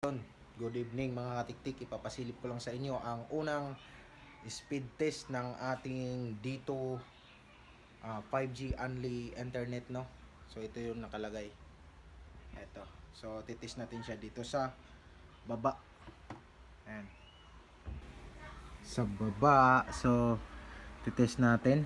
Good evening mga katiktik, ipapasilip ko lang sa inyo ang unang speed test ng ating dito 5G only internet, no. So ito yung nakalagay. Ito. So titest natin siya dito sa baba. Ayan. Sa baba. So titest natin.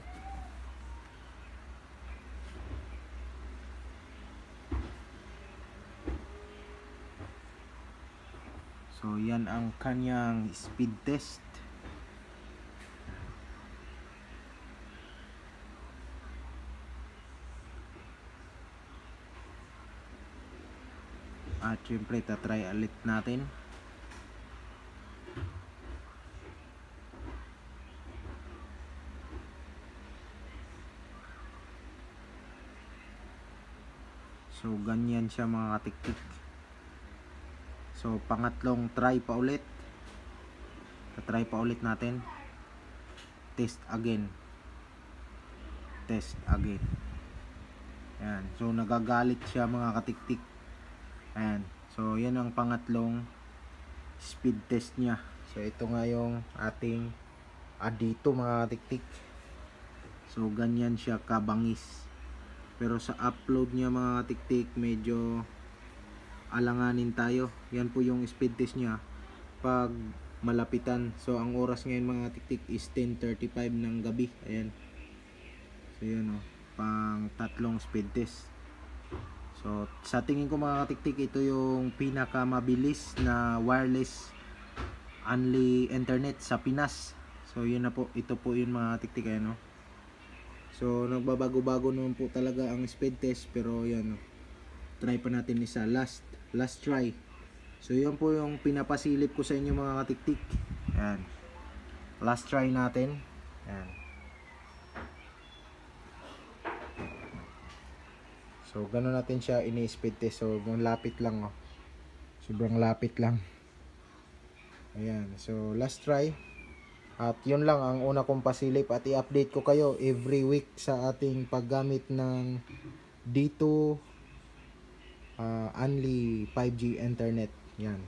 So yan ang kanyang speed test. At syempre tatry ulit natin. So ganyan siya mga katiktik. So pangatlong try pa ulit. Try pa ulit natin. Test again. Test again. Ayan. So nagagalit siya mga katiktik. Ayan. So yan ang pangatlong speed test niya. So ito nga yung ating dito mga katiktik. So ganyan siya kabangis. Pero sa upload niya mga katiktik medyo alanganin tayo. Yan po yung speed test niya pag malapitan. So ang oras ngayon mga katiktik is 10:35 ng gabi. Ayan. So yun o, pang tatlong speed test. So sa tingin ko mga katiktik, ito yung pinakamabilis na wireless only internet sa Pinas. So yun na po, ito po yun mga katiktik. Ayan o. So nagbabago-bago naman po talaga ang speed test, pero yan o, try pa natin isa, last try. So yun po yung pinapasilip ko sa inyo mga katiktik. Ayan. Last try natin. Ayan. So gano'n natin siya ini-speed test. So lapit lang oh. Sobrang lapit lang. Ayan. So last try. At yun lang ang una kong pasilip, at i-update ko kayo every week sa ating paggamit ng dito only 5G internet. Yan.